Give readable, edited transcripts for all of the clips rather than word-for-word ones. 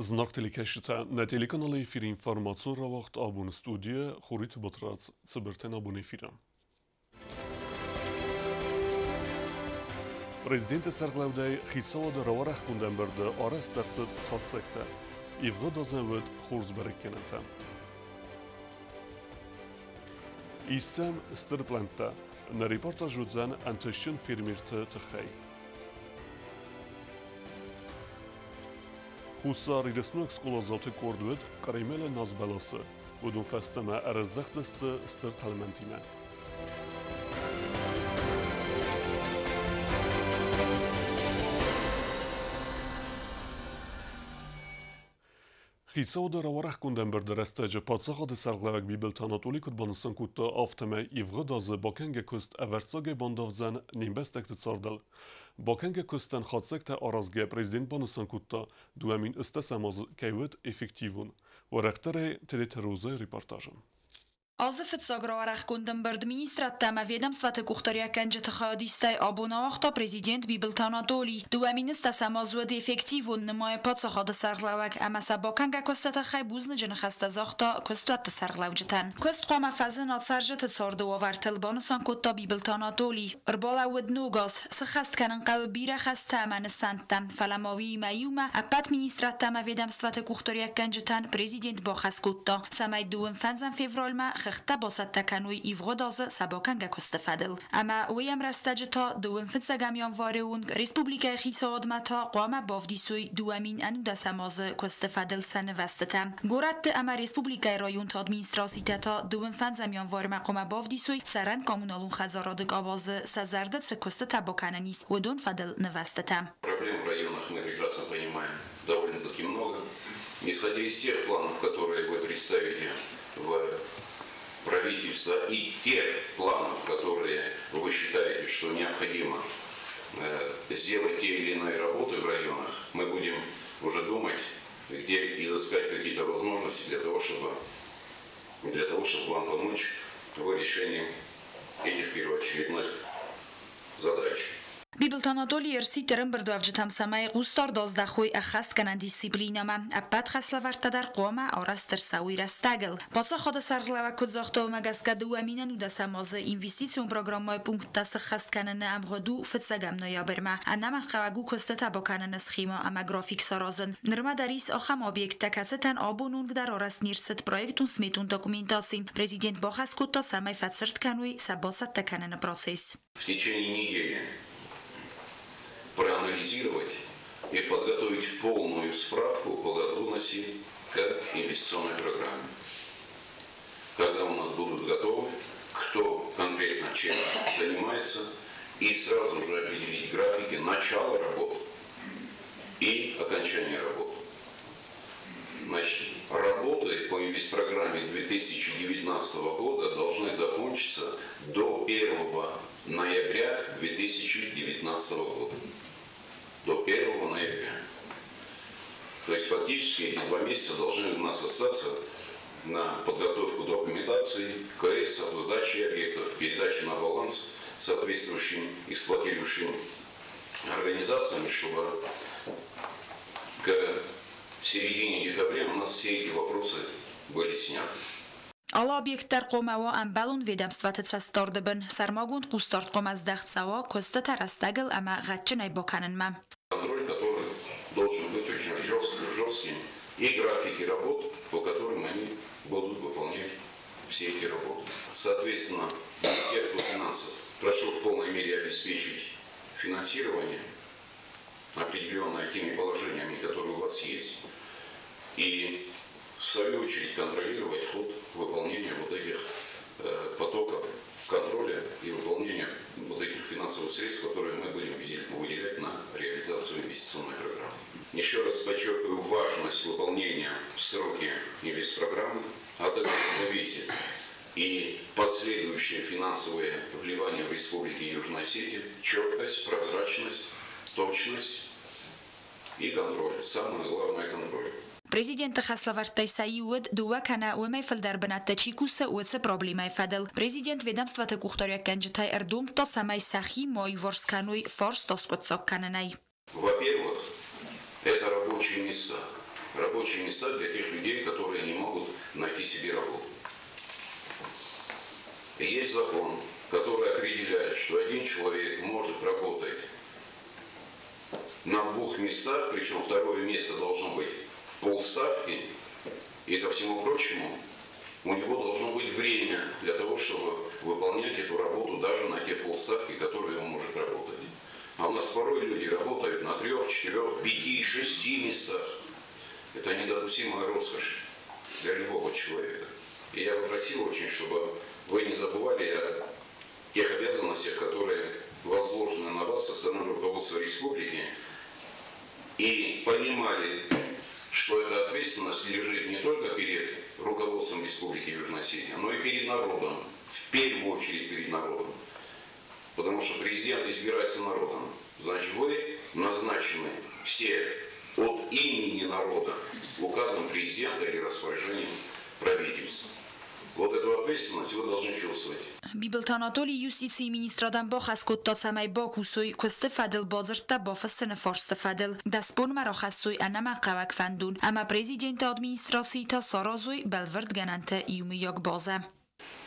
Знак телекашта на телеканале эфир информацию равахт абун студия хурит батрац цибертен абун эфира. Президент Сарглаудай хитсавада раварах кунденберде арест дарцид хатсекта. Ивгад азенвед хурзбереккенента. Исем стирплента. На репортаж удзан антешин фирмирте тхай. Хусар иреснук сколазаты кордвед каримеле назбаласы. Будун фестеме арездахтесты стирталментиме. Хитсауda раварах кунденберде растеджа пацахады сарглавак бибелтанатули кудбанысын кутта автаме ивгадазы бакенге куст аверцаге бандавзан нимбестекте цардал. Бакенге кустен хатсекте аразге президент банысын кутта дуамин истесамаз кайвет эффективун. Варахтаре телетерузе репортажен. Азефет саграварах кунденберд министраттама ведомствата кухтариякен жытыхадистай абунавахта президент бибелтанатули дуамин истесамазуд эффективун нмай пацахады сарглавак амаса бакенге кустата хайбузны жынхастазахта кустата сарглавжтан. Куст қома фазын алсаржыты царды вавартыл банысан кутта бибелтанатули ырбала уднугаз схаст канын қавы бира хастаман сантам фаламави маюма апат министраттама ведомствата кухтариякен жытан президент бахас кутта самай дуын фанзан февральма خخته باسد تکنوی ایفغدازه سباکنگه کستفدل. اما ویم رستج تا دوم فنسگم یانوارون ریسپوبلیکای خیساد متا قام بافدیسوی دوامین انو دسمازه کستفدل سن وستتم. گورت اما ریسپوبلیکای رایون تا ادمینستراسیته تا دوم فنزم یانوار مقام بافدیسوی سرن کامونالون خزارادگ آوازه سزرده سکست تباکنه نیست و دون فدل نوستتم. Проблем в районах мы прекрасно понимаем довольно-таки много. Исходя из тех планов, которые вы представите в правительства и тех планов, которые вы считаете, что необходимо сделать те или иные работы в районах, мы будем уже думать, где изыскать какие-то возможности для того, чтобы вам помочь в решении этих первоочередных задач. بیبلتانادولی ارسی ترم بردوافجتم سمای قوستار دازده خوی اخست کنن دیسیپلینامه اپد خسله ورته در قوامه آرستر سوی رستگل پاسا خود سرغلوه کد زاخته و مگسکه دو امینن و دسمازه اینویستیسیون پروگرام های پونکت تاس خست کنن امغدو فتسگم نایابرمه انم خوگو کسته تبا کنن سخیما اما گرافیک سارازن نرمه دریس آخم آبیکت تکستن آبونونگ در آرست نیرست پرویکتون سمیتون داکومنتاسیم پرزیدنت باخست کد تا سمای فتسرت کنوی سباست تکنن پروسیس проанализировать и подготовить полную справку по готовности к инвестиционной программе. Когда у нас будут готовы, кто конкретно чем занимается, и сразу же определить графики начала работы и окончания работы. Значит, работы по инвестпрограмме 2019 года должны закончиться до 1 ноября 2019 года. До 1 ноября. То есть фактически эти 2 месяца должны у нас остаться на подготовку документации, КС, сдачи объектов, передачи на баланс соответствующим эксплуатирующим организациям, чтобы к середине декабря у нас все эти вопросы были сняты. Alla objekter qomawa ambalun vedamstvat tsastarde ben sarmagun qustart qomaz daxtsawa kosta tarastagel ama gatchinay bokanenma. Контроль, который должен быть очень жестким, и графики работ, по которым они будут выполнять все эти работы. Соответственно, Министерство финансов прошу в полной мере обеспечить финансирование, определенное теми положениями, которые у вас есть, и в свою очередь контролировать ход выполнения вот этих потоков контроля и выполнения вот этих финансовых средств, которые мы будем выделять на реализацию инвестиционной программы. Еще раз подчеркиваю важность выполнения в сроки инвестпрограммы. От этого зависит и последующее финансовое вливание в Республике Южной Осетии, четкость, прозрачность, точность и контроль. Самое главное — контроль. Президент Хаславартай Саиуд дуакана уемайфл дар бнаттачикуса уца проблемай фадл. Президент ведомствата кухтория канжтай эрдум то самай сахи мой ворскануй форс тоскотсок кананай. Во-первых, это рабочие места. рабочие места для тех людей, которые не могут найти себе работу. И есть закон, который определяет, что один человек может работать на 2 местах, причем второе место должно быть полставки, и ко всему прочему у него должно быть время для того, чтобы выполнять эту работу даже на те полставки, которые он может работать. А у нас порой люди работают на 3, 4, 5, 6 местах. Это недопустимая роскошь для любого человека. И я бы просил очень, чтобы вы не забывали о тех обязанностях, которые возложены на вас со стороны руководства республики, и понимали, что эта ответственность лежит не только перед руководством Республики Южная Осетия, но и перед народом, в первую очередь перед народом. Потому что президент избирается народом. Значит, вы назначены все от имени народа указом президента или распоряжением правительства. Вот эту ответственность вы должны чувствовать. Bibiltanatoli justicji ministradan bochas kutta samay bakusui koste fadel bazar ta bafastene farste fadel daspon marakhasui anama qawak fandun ama президент администрации та саразуй белверд гананте юмияк база.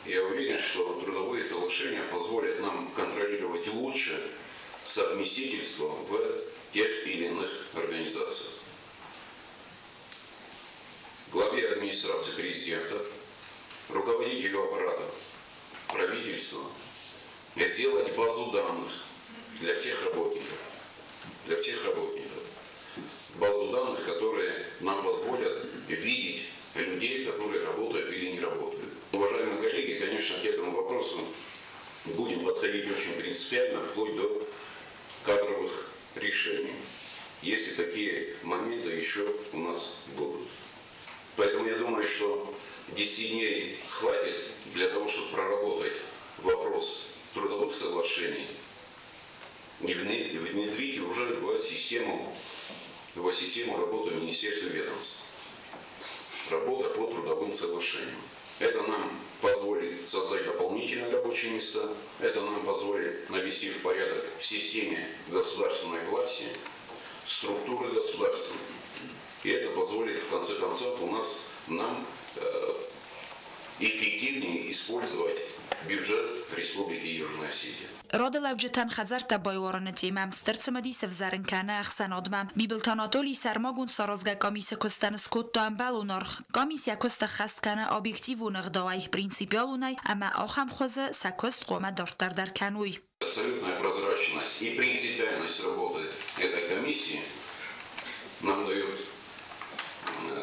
Я уверен, что трудовые соглашения позволят нам контролировать лучше совместительство в тех или иных организациях. Главе администрации президента, руководителю аппарата правительства сделать базу данных для всех работников. Базу данных, которые нам позволят видеть людей, которые работают или не работают. Уважаемые коллеги, конечно, к этому вопросу будем подходить очень принципиально, вплоть до кадровых решений, если такие моменты еще у нас будут. Поэтому я думаю, что 10 дней хватит для того, чтобы проработать вопрос трудовых соглашений и внедрить уже в систему работы Министерства ведомств. Работа по трудовым соглашениям. Это нам позволит создать дополнительные рабочие места, это нам позволит навести в порядок в системе государственной власти, структуры государства. И это позволит, в конце концов, нам эффективнее использовать бюджет Республики Южная Осетия. Родила вجتن خزر تبای وارنتی مم سترسمدی سفزارن کنه اخسناد مم بیبلتاناتولی سرماگون سارازگا کامیس کستن سکوت تو ام بالونارخ کامیسیا کست خست کنه объективу нагдавай принципиалунай ама ахам خوزه سکست قومه دارتر در کنوی. Абсолютная прозрачность и принципиальность работы этой комиссии нам дает,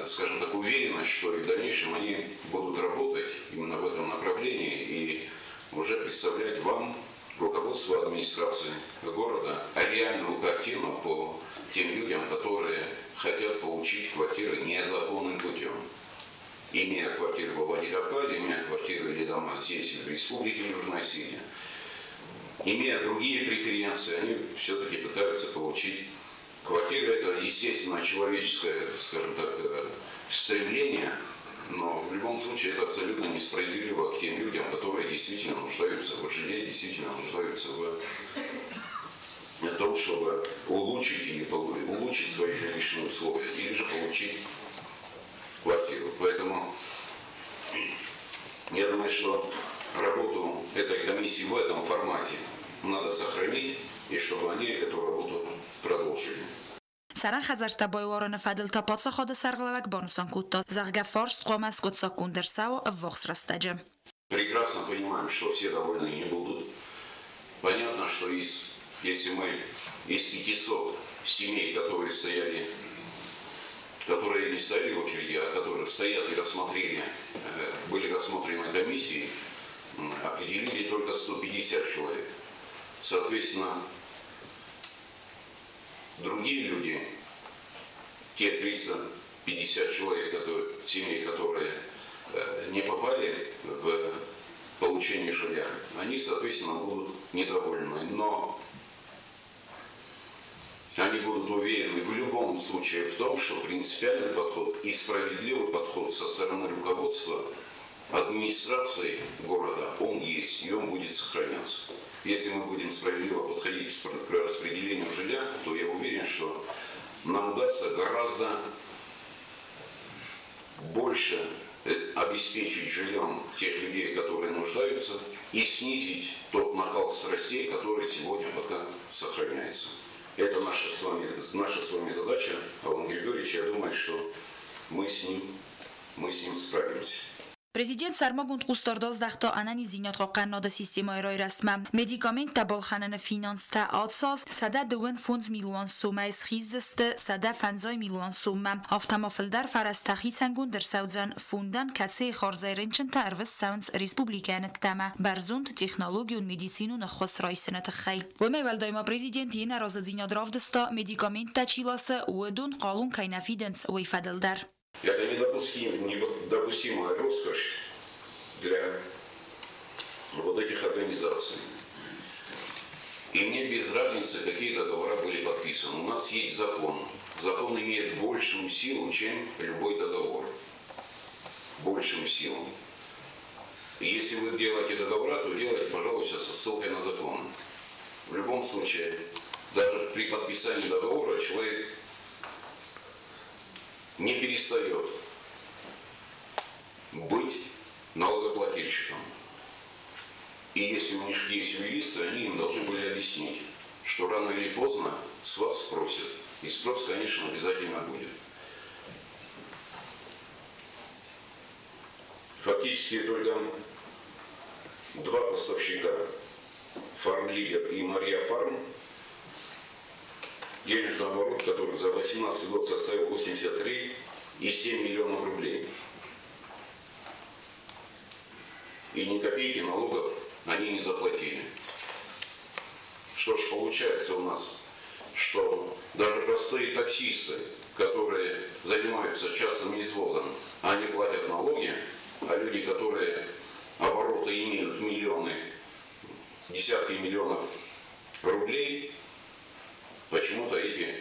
скажем так, уверенность, что и в дальнейшем они будут работать именно в этом направлении и уже представлять вам, руководству администрации города, реальную картину по тем людям, которые хотят получить квартиры незаконным путем. Имея квартиры во Владикавказе, имея квартиры или дома здесь, в Республике Южная Осетия, имея другие преференции, они все-таки пытаются получить квартиры. Это, естественно, человеческое, скажем так, стремление, но в любом случае это абсолютно несправедливо к тем людям, которые действительно нуждаются в жилье, действительно нуждаются в том, чтобы улучшить свои жилищные условия или же получить квартиру. Поэтому я думаю, что работу этой комиссии в этом формате надо сохранить, и чтобы они эту работу продолжили. سران خزر تبای وارن فدل تا پاتس خود سرغلوک بانسان کوتا زغگا فارس قوم سکوت ساکون در ساو وخس растаджем. Прекрасно понимаем, что все довольны не будут. Понятно, что если мы из 500 семей, которые не стояли в очереди, а которые стоят и были рассмотрены комиссией, определили только 150 человек. Соответственно, другие люди, те 350 человек, семей, которые не попали в получение жилья, они, соответственно, будут недовольны. Но они будут уверены в любом случае в том, что принципиальный подход и справедливый подход со стороны руководства администрации города, он есть и он будет сохраняться. Если мы будем справедливо подходить к распределению жилья, то я уверен, что нам удастся гораздо больше обеспечить жильем тех людей, которые нуждаются, и снизить тот накал страстей, который сегодня пока сохраняется. Это наша с вами задача, Алан Григорьевич, я думаю, что мы с ним справимся. Президент Сармагунд Qustordoz daxta anani zinat qoqqannada sistema roi rasma medikament tabolxanani finansta adsaz sada duwen fond milyon somais xizste sada fanzai milyon somma avtamafildar farastaxi sangunder saudzan fundan katse kharzairenchen tarvis sounds respublikanet tama barzund texnologiya un medicinu na khosraisnat khay vome valdaima prezident yena razadzinadravdsta medikament tachilasa udun qalun kainafidens wifadildar. Это недопустимая роскошь для вот этих организаций. И мне без разницы, какие договора были подписаны. У нас есть закон. Закон имеет большую силу, чем любой договор. Большую силу. И если вы делаете договора, то делайте, пожалуйста, со ссылкой на закон. В любом случае, даже при подписании договора человек не перестает быть налогоплательщиком. И если у них есть юристы, они им должны были объяснить, что рано или поздно с вас спросят. И спрос, конечно, обязательно будет. Фактически только два поставщика, Фармлидер и Мария Фарм, денежный оборот, который за 2018 год составил 83,7 миллионов рублей. И ни копейки налогов они не заплатили. Что ж получается у нас, что даже простые таксисты, которые занимаются частным извозом, они платят налоги, а люди, которые обороты имеют миллионы, десятки миллионов рублей, почему-то эти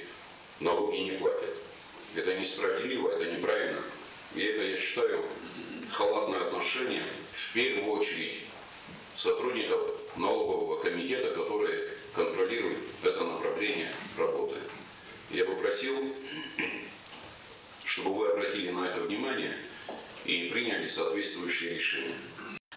налоги не платят. Это несправедливо, это неправильно. И это, я считаю, халатное отношение, в первую очередь, сотрудников налогового комитета, которые контролируют это направление работы. Я бы просил, чтобы вы обратили на это внимание и приняли соответствующие решения.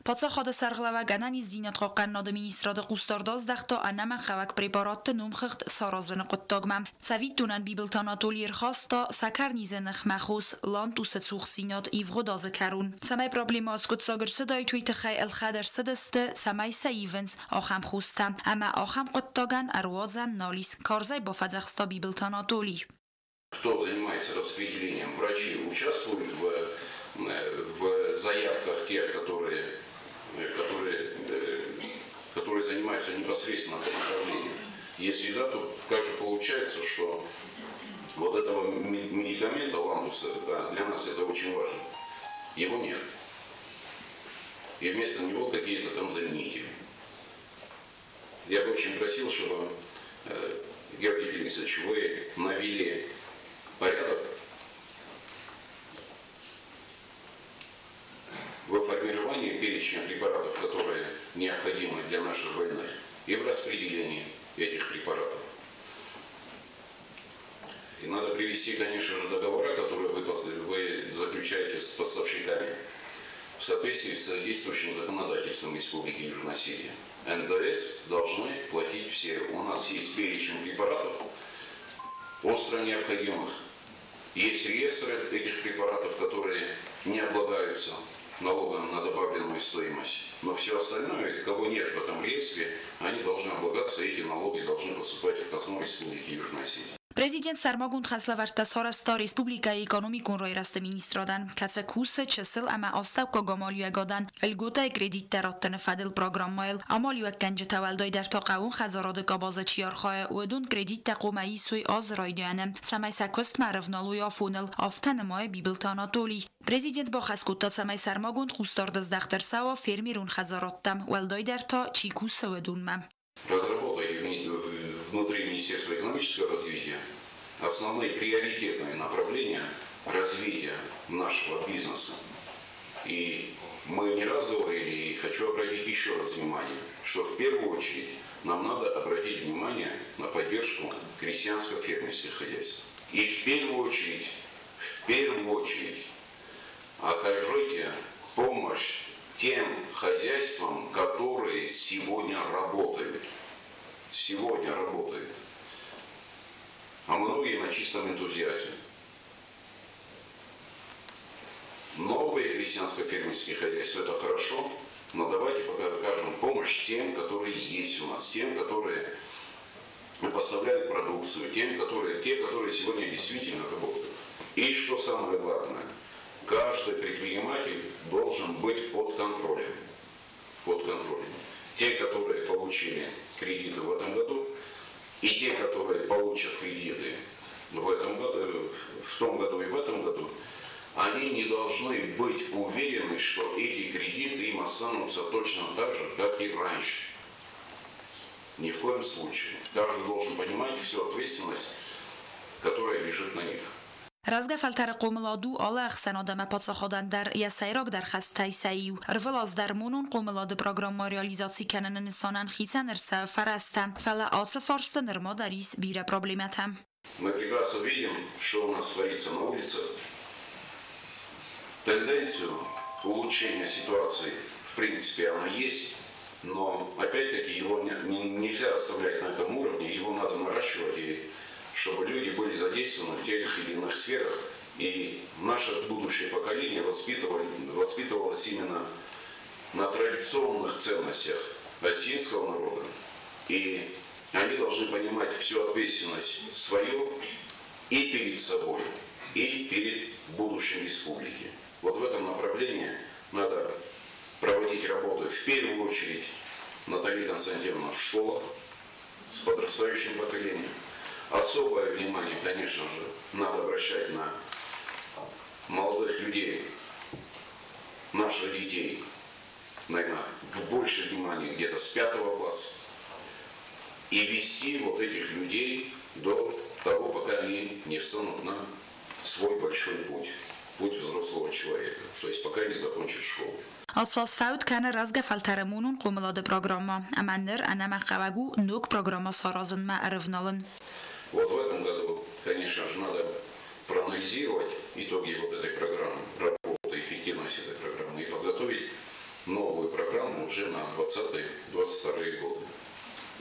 Պատսախոդը սարղլավագանան իս զինատ խոqqannոդը մինիստրոդը Qustordoz daxta anama xavak preparatı numxıxt sarazını qıttogmam. Savit tunan bibiltanatol yerxasta sakarnizanıq maxus lant uset suxsinat ivrodazı karun. Samay problemas qut sagırsı da tuyta xay el-xadar sadastı samay sayivens axam xustam. Ama axam qıttogan arwazan nalis karzay bafadzaqsta bibiltanatoli. Кто занимается распределением? Врачи участвуют в заявках тех, которые занимаются непосредственно по направлению. Если да, то как же получается, что вот этого медикамента ламбуса, да, для нас это очень важно, его нет. И вместо него какие-то там заменители. Я бы очень просил, чтобы, Георгий Феликсович, вы навели порядок в формировании перечня препаратов, которые необходимы для наших больных, и в распределении этих препаратов. И надо привести, конечно же, договора, которые вы заключаете с поставщиками в соответствии с действующим законодательством Республики Южная Осетия. НДС должны платить все. У нас есть перечень препаратов остро необходимых. Есть реестры этих препаратов, которые не облагаются налогом на добавленную стоимость. Но все остальное, кого нет в этом реестре, они должны облагаться, и эти налоги должны поступать в казну Республики Южная Осетия. Prezident Sarmagund xaslavarta sorasta Respublikai ekonomikun roirasta ministrodan kasa kusa çasıl ama astavka gamaliyagadan elgota kredit rattını fadil programmayl amaliyat kanca tavalday der taqawun xazaradı qabaza çiyarxaya udun kredit taqomayi suy az raydanem samay sakost marvnaluya funel aftanmay bibiltanatoli. Prezident ba xaskutta samay Sarmagund Qustordoz daxtarsawa fermirun xazarattam valday der ta chikusa udunmam. Внутри Министерства экономического развития основные приоритетные направления развития нашего бизнеса. И мы не раз говорили, и хочу обратить еще раз внимание, что в первую очередь нам надо обратить внимание на поддержку крестьянско-фермерских хозяйств. И в первую очередь окажите помощь тем хозяйствам, которые сегодня работают. Сегодня работают. А многие на чистом энтузиазме. Новые крестьянско-фермерские хозяйства – это хорошо, но давайте пока окажем помощь тем, которые есть у нас, тем, которые поставляют продукцию, те, которые сегодня действительно работают. И что самое главное, каждый предприниматель должен быть под контролем. Под контролем. Те, которые получили кредиты в этом году, и те, которые получат кредиты в этом году, в том году и в этом году, они не должны быть уверены, что эти кредиты им останутся точно так же, как и раньше. Ни в коем случае. Каждый должен понимать всю ответственность, которая лежит на них. رزگفلتر قوملادو آلخ سنادم پاتساخادن در یا سیراک در خسته سیو رفل از در مونون قوملاد پروگرام ما ریالیزاسی کنن نسانن خیسن ارسا فرستن فلا آتس فارست نرما داریس بیره پروبلیمتم. Мы прекрасно видим, что у нас творится на улицах. Тенденцию улучшения ситуации, в принципе, она есть, но опять-таки его нельзя оставлять на этом уровне, его надо наращивать, и чтобы люди были задействованы в тех или иных сферах, и наше будущее поколение воспитывалось именно на традиционных ценностях российского народа, и они должны понимать всю ответственность свою и перед собой, и перед будущим республики. Вот в этом направлении надо проводить работу в первую очередь Натальи Константиновны в школах с подрастающим поколением. Особое внимание, конечно же, надо обращать на молодых людей, наших детей, наверное, в большее внимание где-то с 5 класса. И вести вот этих людей до того, пока они не встанут на свой большой путь. Путь взрослого человека, то есть пока не закончит школу. اساس فاوت کنه رزگ فلترمونون قوملاد программа, а манер анама хавагу нук программа саразын ма арвналын. Вот в этом году, конечно же, надо проанализировать итоги вот этой программы, работы, эффективность этой программы и подготовить новую программу уже на 2020-2022 годы.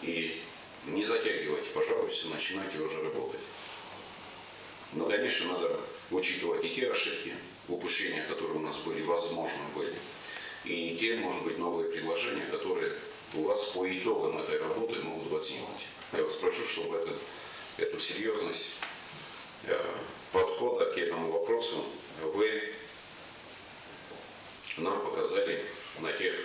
И не затягивайте, пожалуйста, начинайте уже работать. Но, конечно, надо учитывать и те ошибки, упущения, которые у нас были, возможно, были, и те, может быть, новые предложения, которые у вас по итогам этой работы могут возникнуть. Я вас прошу, чтобы эту серьезность подхода к этому вопросу вы нам показали на тех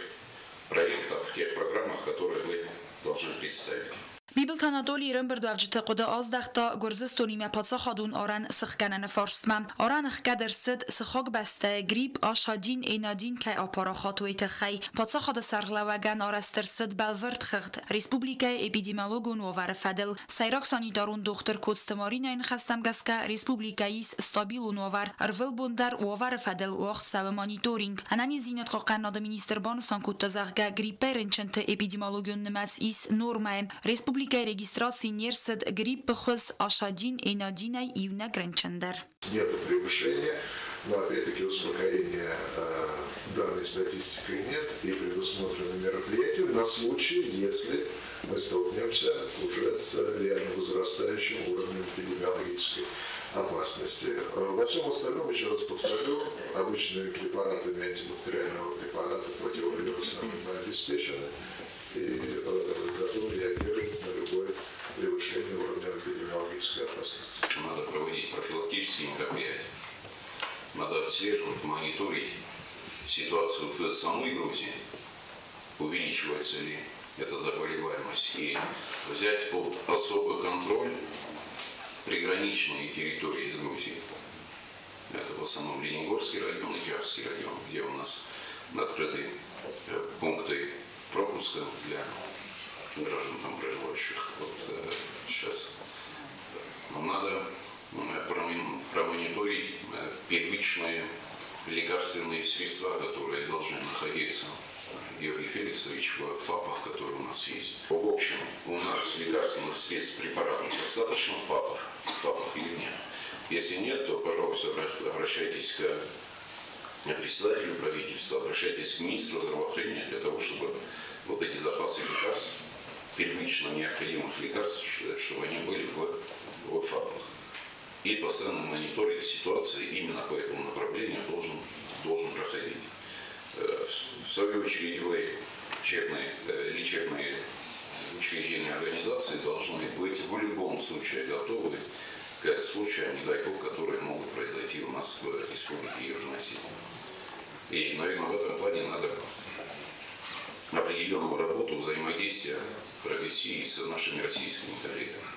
проектах, в тех программах, которые вы должны представить. بیبلتانادولی ایران بردو افجت قد آزدختا گرزستونی مپاتسا خادون آران سخکنن فارستمم آران خکدر سد سخاق بسته گریب آشادین اینادین که آپارا خاتوی تخی پاتسا خاد سرغلوگن آرستر سد بلورد خغد ریسپوبلیکای اپیدیمالوگون ووار فدل سیراک سانیدارون دختر کودستمارین این خستم گسکه ریسپوبلیکاییس استابیلون ووار ارول بندر ووار فدل وقت سو مانیتورینگ انانی زینت قاقن ناد مینیستر بانسان کودتازغگه گریب رنچنت اپیدیمالوگون نمس ایس نورمه ریسپوبلیک регистрации нерсед грипп похос ашадин и надина и награнчендер. Нет превышения, но опять-таки успокоения данной статистикой нет и предусмотрены мероприятия на случай, если мы столкнемся уже с реально возрастающим уровнем эпидемиологической опасности. Во всем остальном, еще раз повторю, обычными препаратами антибактериального препарата противовирусного мы обеспечены и готовы реагировать на любое превышение уровня эпидемиологической опасности. Надо проводить профилактические мероприятия. Надо отслеживать, мониторить ситуацию в самой Грузии, увеличивается ли эта заболеваемость, и взять под особый контроль приграничные территории с Грузией. Это в основном Лениногорский район и Киевский район, где у нас открыты пункты пропуска для граждан, там проживающих. Вот сейчас надо промониторить первичные лекарственные средства, которые должны находиться, Георгий Феликсович, в ФАПах, которые у нас есть. В общем, у нас лекарственных средств, препаратов достаточно в ФАПах или нет? Если нет, то, пожалуйста, обращайтесь к председателю правительства, обращайтесь к министру здравоохранения для того, чтобы вот эти запасы лекарств, первично необходимых лекарств, чтобы они были в фабриках. И постоянно мониторинг ситуации именно по этому направлению должен проходить. В свою очередь, лечебные учреждения организации должны быть в любом случае готовы к случаям, не дай бог, которые могут произойти у нас в Республике Южная Осетия. И, наверное, в этом плане надо определенную работу взаимодействия провести с нашими российскими коллегами.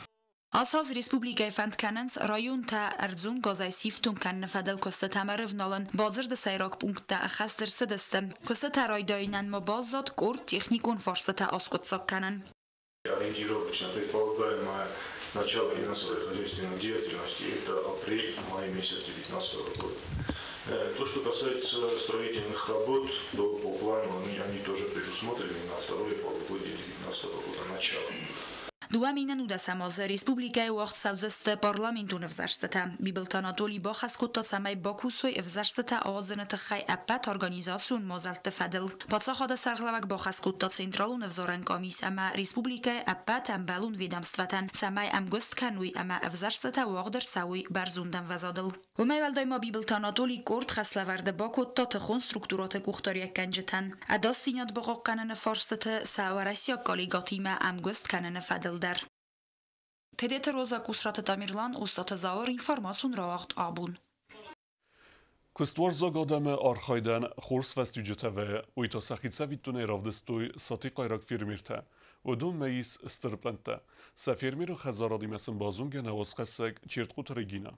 Ասազ Ռեսպուբլիկայի ֆանդկանանց ռայուն թա Արձուն գոզայսիֆտուն կան նվադել կոստը թամարև նոլն բոզր դսայրոք պունկտա ախաստր սդստը կոստը թարոյդոյնան մոբոզոտ կուր техникун форса та оскутсок канан. Ориентировочно предполагаемое начало финансовой хозяйственной деятельности – это апрель-май месяц 2019 года. То, что касается строительных работ, то по плану они тоже предусмотрены на второе полугодие 2019 года начала. Дуаминан удасамоз Республикայի уақыт савзысты парламентун эвзарсыта. Бибилтанатоли бахаскутта самай бакусой эвзарсыта ağzını tıxay əppət organizasyon mozaltı fədil. Patsaxada sarğlavak bахаскутта централун эвзоран комис ama Республикայի əppət əmbəlun ведомстватан самай əmgöst kanuy ama эвзарсыта уағдыр сауй барзундан вазадıl. Умайвалдайма Бибилтанатоли корт хаславарда бакутта тыхун структураты кухтория кәнжетан. Адас синят бағақ кананы фарсыты сауарасия коллегатима əmgöst кананы fədil. Тедете Роза Кусрата Тамирлан устата заор информацион равахт абун. Куствар загадаме архайдан хорс вестюджетеве уйта сахицавитуне равдестуй сати qayrak firmirte. Odun meis stirplente. Sa firmiru xazaradimesın bazunge nevazqasek çirtqut regina.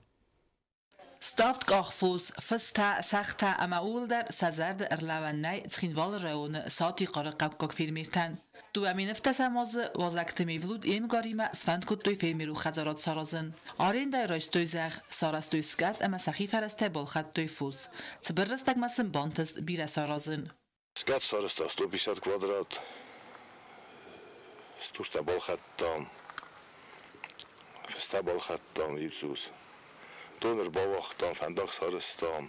Stavt qahfuz fista saxta amaulder sazard erlavanay txinval rayon sati qaraqaq firmirten. دو امین افتساماز وازکت میولود ایم گاریمه سفند کد دوی فیلمی رو خجارات سارازن. آرین دای رایستوی زخ سارستوی سکت اما سخی فرسته بالخط دوی فوز. تبرستگ مسن بانتست بیره سارازن. سکت سارستا 150 kvadrat. Största bollhattan. Första bollhattan Ipsos. Donner bavachtan fandag saristan.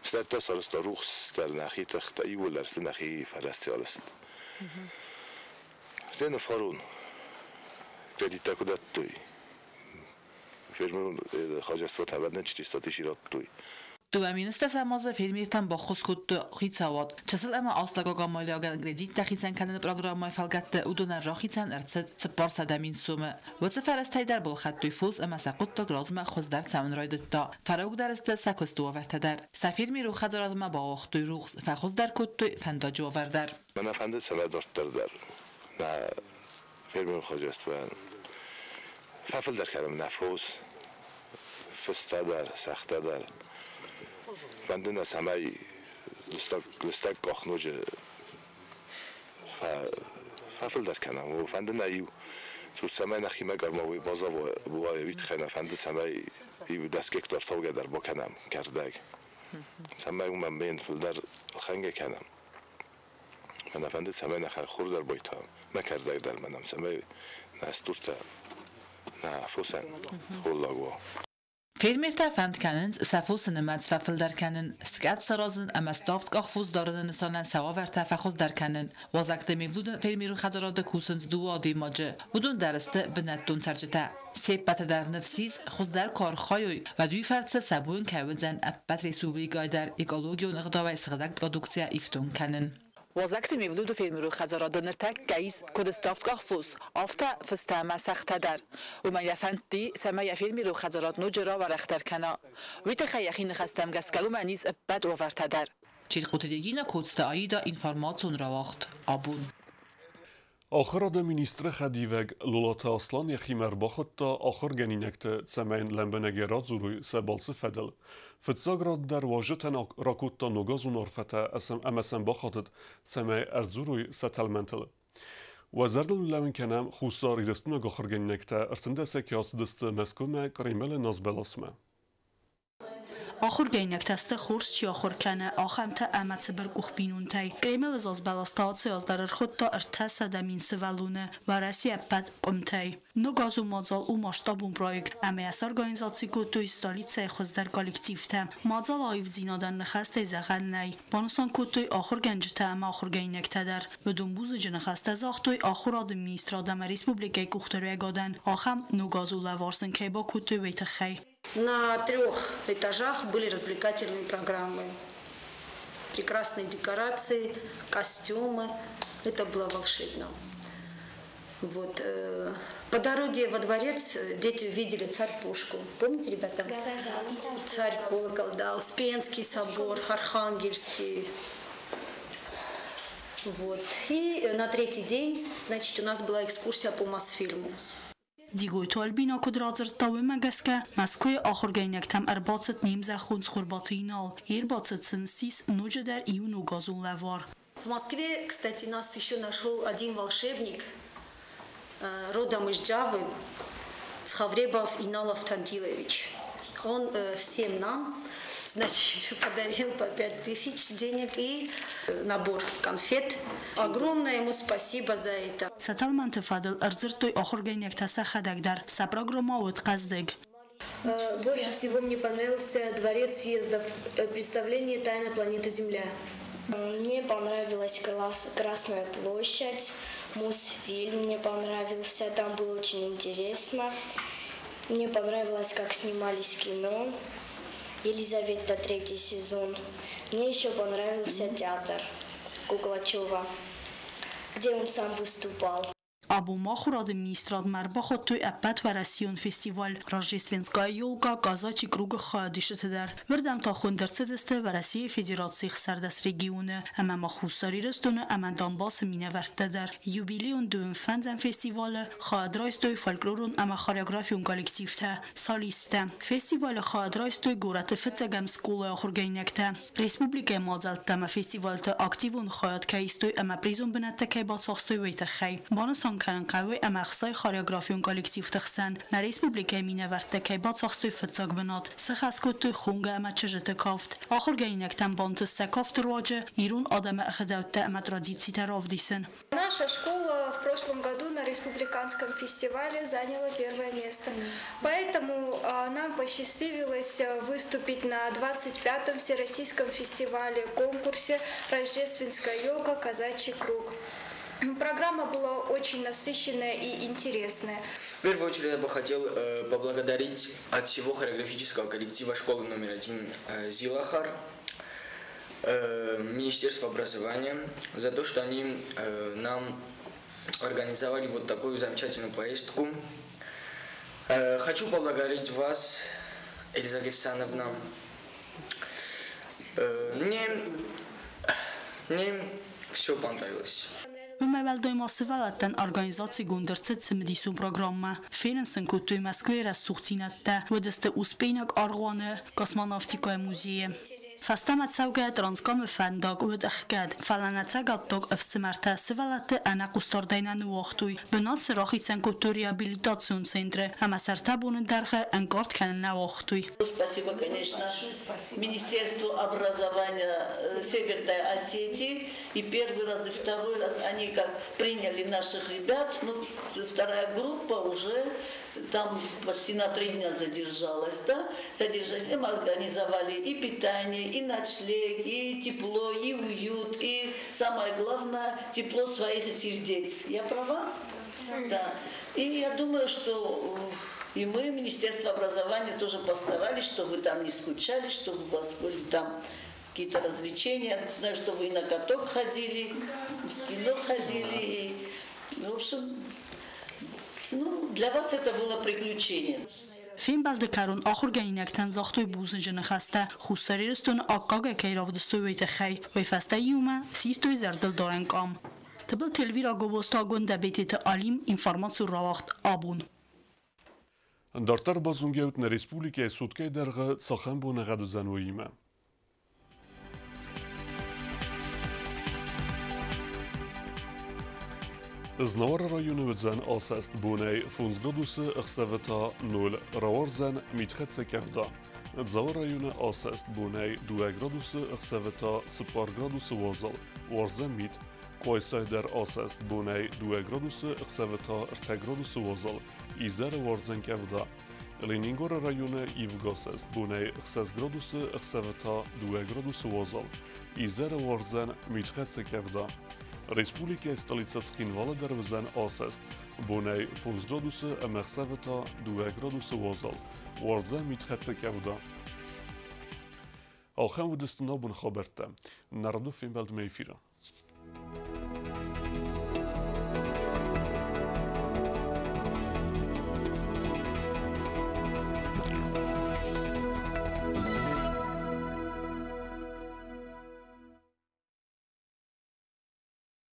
Stärta sarista ruchs där nakhitakhta iwlar snakhi farastialist. Stena farun. Kredita kudattoy. Firmun khajasvat habadnan chistati shirattoy. دو امین استساماز فیلمیرتن با خسکود خیتسواد. چسل اما آستگا گامالیاگن گریدیت تخیتن کندن پروگرامای فلگت ودونر راخیتن ارتد سپار سدامین سومه. وقت فرستی در بالخط دوی فوز اما سقوط تا گرازم خوز در سمن راید تا فراغ درست سکستو آورده در. سفیر میرو خدرات ما با وقت دوی روز فخوز در کد دوی فنداج آوردر. من افنده سمت در نه فیلم خواجست و ففل در کردم نفوس فسته در سخته در فندن از همه لستک کاخنوج ففل در کنم و فندن ایو تو سمه نخیمه گرماوی بازا و بوایویت خیلی فندن سمه ایو دست یک دارتاوگه در با کنم کردگ سمه اون من بین فل در خنگه کنم من افنده سمه نخیر خور در بایتا ما کردگ در منم سمه نستورتا نفوسن خولاگوا فیلمیرتا فند کنند سفوس نماد ففل در کنن سکت سرازن اما استافت قخفوز دارن نسانن سواور تفخوز در کنن وازکت میولود فیلمیرو خجرات کوسند دو آدی ماجه ودون درسته بنتون ترجته سیبت در نفسیز خوز در کارخای و دوی فرد سبون کودزن ابت ریسپوبلیکای در اکولوژی و نقدا و استقداق پرودوکسیا ایفتون کنن وازکت میولود فیلمیرو خجرات نرتک گیس کد استافت قخفوز آفتا فسته مسخته در و من یفندی سما فیلمیرو خجرات نوجرا و رختر کنا ویت خیخین خستم گسکلو منیز ابت آورده در چیرقوتلیگین کودست آیدا اینفارماتون رواخت آبون آخر دا مینیستر خدیوگ لولات اصلان یخیمر باخد تا آخر گنینکت سمین لنبنگی رازوروی سبالس فدل فتزاگراد در واجتن راکوت تا نگازون عرفته امسن باخدد سمین ارزوروی ستلمنتل وزردل لون کنم خوصاری رستون آخر گنینکت ارتنده سکیاس دست مسکومه کریمل نازبلاسمه آخر گینک تست خورس چی آخر کنه آخم تا امت بر کوخبینون تای کریمل از بلاستات سیاز در خود تا ارتاس دمین سوالونه و رسی بد قمتای نو گازو مازال او ماشتابون پروژه امیاس ارگانیزاسی کو تو استالیت خوز در کالکتیو تا مازال آیف زینادن نخسته زغن نی بانوسان کو توی آخر گنج تا ام آخر گینک تدر بدون بوز جنخسته زاخت توی آخر آدم مینیستر آدم ریسپوبلیکای کوختری گادن آخم نو گازو لوارسن که با کو توی ویت خی. На 3 этажах были развлекательные программы. Прекрасные декорации, костюмы. Это было волшебно. Вот. По дороге во дворец дети увидели царь-пушку. Помните, ребята? Да. Царь-колокол, да. Успенский собор, Архангельский. Вот. И на 3-й день, значит, у нас была экскурсия по Мосфильму. دیگوی تو البینا کد رازر تاوی مگسکه مسکوی آخر گینک تم ارباطت نیمزه خونز خورباطی نال ایرباطت سنسیس نوجه در ایو نو گازون لوار. В Москве, кстати, нас еще нашел один волшебник, родом из Джавы, Цхавребов Инал Автантилович. Он всем нам, значит, подарил по 5000 денег и набор конфет. Огромное ему спасибо за это. Саталман тефадл арзыртой охор гейнек таса хадагдар са программа от каздэг. Больше всего мне понравился дворец съездов, представление «Тайна планеты Земля». Мне понравилась Красная площадь, Мосфильм мне понравился, там было очень интересно. Мне понравилось, как снимались кино. Елизавета 3-й сезон. Мне еще понравился театр Куклачева, где он сам выступал. Абу Махурад министрад Марбахот той апат و رسیون فستیوال راجستوینسکای یولگا گازاچی کروگ خادیشت در وردم تا خوندرسه دسته و رسی فدراسیون سردست رگیونه اما مخصوصاری رستونه اما دانباس مینه ورده در یوبیلیون دوم فنزن فستیوال خادرایستوی فولکلورون اما خاریوگرافیون کالکتیو تا سالیسته فستیوال خادرایستوی گورت فتزگم سکول آخر گینکته ریسپوبلیکای مازلت اما فستیوال تا اکتیوون خواهد که ایستوی اما پریزون بنده که با ساختوی ویت خی بانسان کنن قوی اما اخصای خاریوگرافیون کالکتیو تخسن نه ریسپوبلیکای مینه ورده که با ساختوی فتزاگ بناد سخص کتوی خونگه اما چجت کافت آخر گینکتن بانت سکافت رواجه ایرون آدم اخداوت اما ترادیسی تراف دیسن. Наша школа в прошлом году на республиканском фестивале заняла 1-е место. Поэтому нам посчастливилось выступить на 25-м всероссийском фестивале конкурсе «Рождественская йога. Казачий круг». Программа была очень насыщенная и интересная. В первую очередь я бы хотел поблагодарить от всего хореографического коллектива школы номер 1 Зилахар, Министерство образования за то, что они нам организовали вот такую замечательную поездку. Хочу поблагодарить вас, Эльза Герсановна. Мне все понравилось. Вместо доимасывалаттан организации гундерцет семдисун программа финансен кутуй Москве рассухтинатта выдасты успейнак аргоны космонавтикая музея. فاستمت سوقة ترانسكام فندق ودخكاد فلانتساقطق افسمرتا سوالت انا قستاردين نواختوي بنات سراخي سنكوتو реабилитацион центре ама сартабун дарха анкорт канен нواختوي. Спасибо, конечно, Министерству образования Северной Осетии. И первый раз, и второй раз они как приняли наших ребят. Ну, вторая группа уже там почти на 3 дня задержалась, да? Задержалась. Им организовали и питание, и ночлег, и тепло, и уют, и самое главное, тепло своих сердец. Я права? Да. И я думаю, что и мы, Министерство образования, тоже постарались, чтобы вы там не скучали, чтобы у вас были там какие-то развлечения. Я знаю, что вы и на каток ходили, в кино ходили. И, в общем, ну, для вас это было приключение. فیلم بلدکارون آخر گینکتن زاختوی بوزن جنخسته خوستری رستون آقاگه که راودستوی ویت خی و فسته یومه سیستوی زردل دارن کام. تبل تلویرا گوستا گنده بیتیت علیم اینفرماسیون راوخت آبون. Ndërtar bazungeut në Respublike e Sutkaj dërgë cëkhëmbu në gadu zanujime. Znara rajonu zan asast bunej funzgoduсы ëkseve ta 0 rawardzan mitħet se kefda. Dzava rajone asest bunei 2 gradusy kseveta 4 gradusy wozal. Wardze mit. Koysajder asest bunei 2 gradusy kseveta 3 gradusy wozal. Izere wardzen kevda. Leningora rajone Ivgosest bunei 6 gradusy kseveta 2 gradusy wozal. Izere wardzen mitkhetse kevda. Respublika stolica Skinvala dervezen asest. Bunei 5 gradusy kseveta 2 gradusy wozal. Wardze mitkhetse kevda. آخر ودستنا بون خبرته نردو فیلم بلد میفیره